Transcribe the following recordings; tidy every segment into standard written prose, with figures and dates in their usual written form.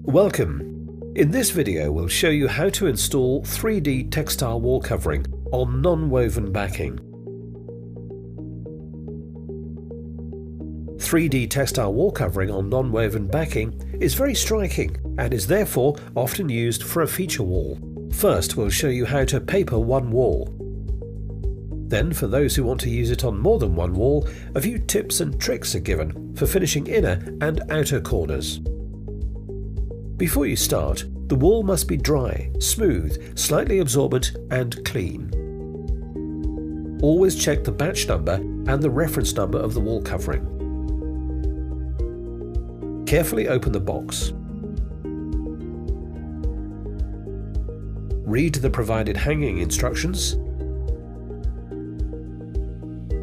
Welcome! In this video we'll show you how to install 3D textile wall covering on non-woven backing. 3D textile wall covering on non-woven backing is very striking and is therefore often used for a feature wall. First we'll show you how to paper one wall. Then, for those who want to use it on more than one wall, a few tips and tricks are given for finishing inner and outer corners. Before you start, the wall must be dry, smooth, slightly absorbent and clean. Always check the batch number and the reference number of the wall covering. Carefully open the box. Read the provided hanging instructions.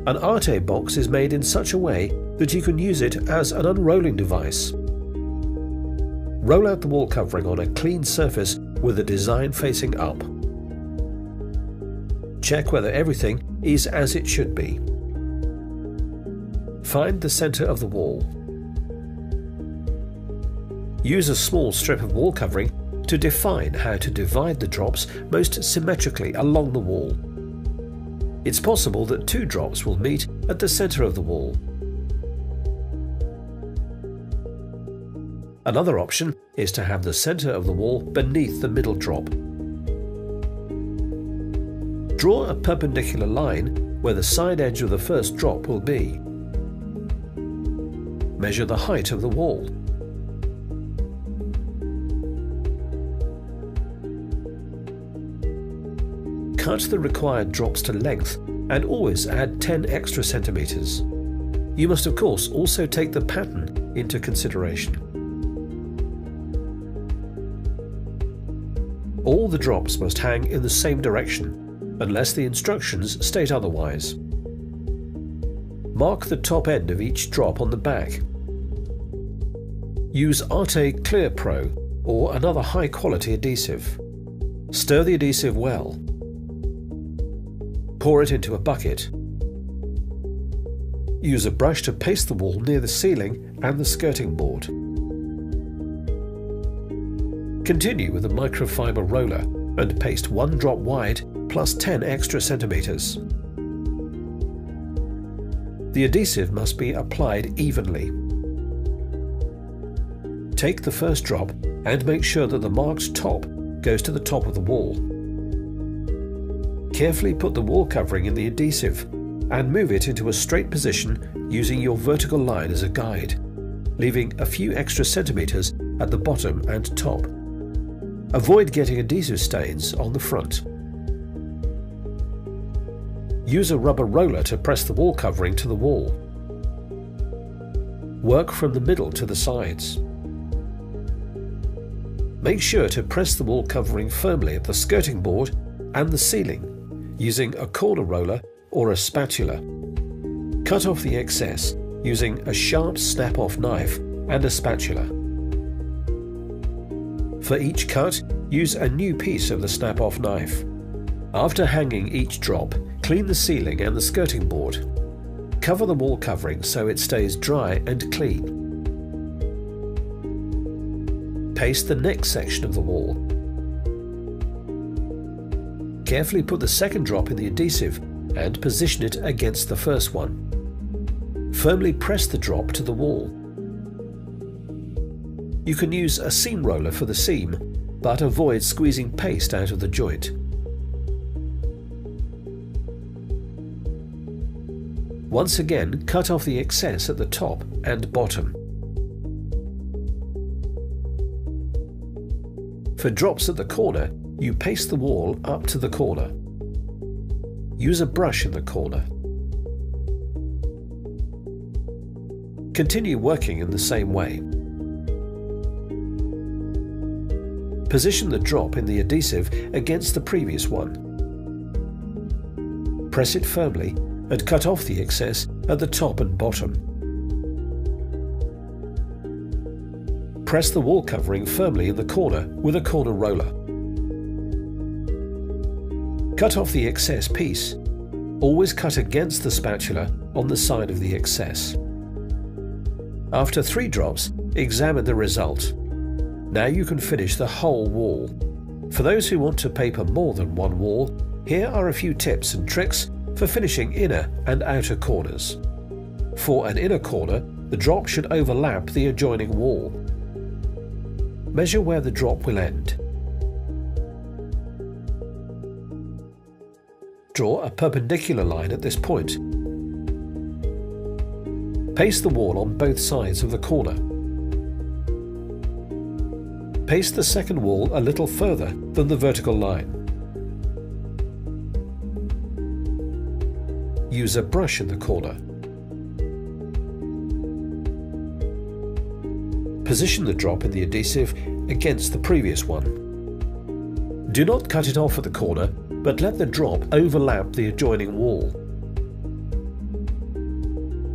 An Arte box is made in such a way that you can use it as an unrolling device. Roll out the wall covering on a clean surface with the design facing up. Check whether everything is as it should be. Find the center of the wall. Use a small strip of wall covering to define how to divide the drops most symmetrically along the wall. It's possible that two drops will meet at the center of the wall. Another option is to have the center of the wall beneath the middle drop. Draw a perpendicular line where the side edge of the first drop will be. Measure the height of the wall. Cut the required drops to length and always add 10 extra centimeters. You must of course also take the pattern into consideration. All the drops must hang in the same direction, unless the instructions state otherwise. Mark the top end of each drop on the back. Use Arte Clear Pro or another high-quality adhesive. Stir the adhesive well. Pour it into a bucket. Use a brush to paste the wall near the ceiling and the skirting board. Continue with a microfiber roller and paste one drop wide plus 10 extra centimeters. The adhesive must be applied evenly. Take the first drop and make sure that the marked top goes to the top of the wall. Carefully put the wall covering in the adhesive and move it into a straight position using your vertical line as a guide, leaving a few extra centimeters at the bottom and top. Avoid getting adhesive stains on the front. Use a rubber roller to press the wall covering to the wall. Work from the middle to the sides. Make sure to press the wall covering firmly at the skirting board and the ceiling using a corner roller or a spatula. Cut off the excess using a sharp snap-off knife and a spatula. For each cut, use a new piece of the snap-off knife. After hanging each drop, clean the ceiling and the skirting board. Cover the wall covering so it stays dry and clean. Paste the next section of the wall. Carefully put the second drop in the adhesive and position it against the first one. Firmly press the drop to the wall. You can use a seam roller for the seam, but avoid squeezing paste out of the joint. Once again, cut off the excess at the top and bottom. For drops at the corner, you paste the wall up to the corner. Use a brush in the corner. Continue working in the same way. Position the drop in the adhesive against the previous one. Press it firmly and cut off the excess at the top and bottom. Press the wall covering firmly in the corner with a corner roller. Cut off the excess piece. Always cut against the spatula on the side of the excess. After 3 drops, examine the result. Now you can finish the whole wall. For those who want to paper more than one wall, here are a few tips and tricks for finishing inner and outer corners. For an inner corner, the drop should overlap the adjoining wall. Measure where the drop will end. Draw a perpendicular line at this point. Paste the wall on both sides of the corner. Paste the second wall a little further than the vertical line. Use a brush in the corner. Position the drop in the adhesive against the previous one. Do not cut it off at the corner, but let the drop overlap the adjoining wall.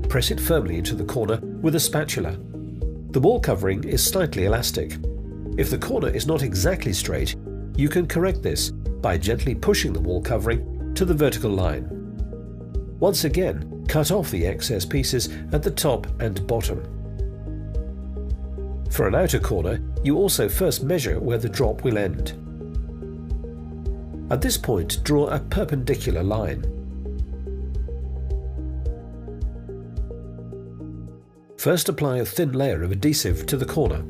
Press it firmly into the corner with a spatula. The wall covering is slightly elastic. If the corner is not exactly straight, you can correct this by gently pushing the wall covering to the vertical line. Once again, cut off the excess pieces at the top and bottom. For an outer corner, you also first measure where the drop will end. At this point, draw a perpendicular line. First, apply a thin layer of adhesive to the corner.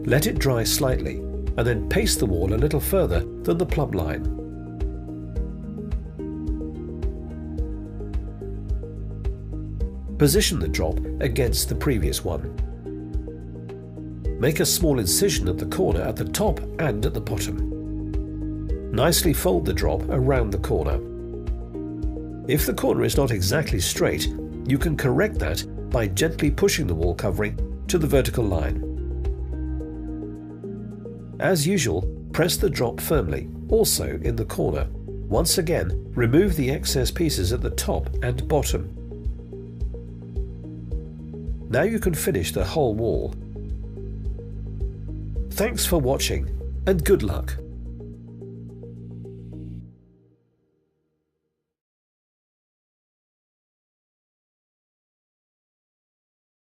Let it dry slightly, and then paste the wall a little further than the plumb line. Position the drop against the previous one. Make a small incision at the corner at the top and at the bottom. Nicely fold the drop around the corner. If the corner is not exactly straight, you can correct that by gently pushing the wall covering to the vertical line. As usual, press the drop firmly, also in the corner. Once again, remove the excess pieces at the top and bottom. Now you can finish the whole wall. Thanks for watching, and good luck!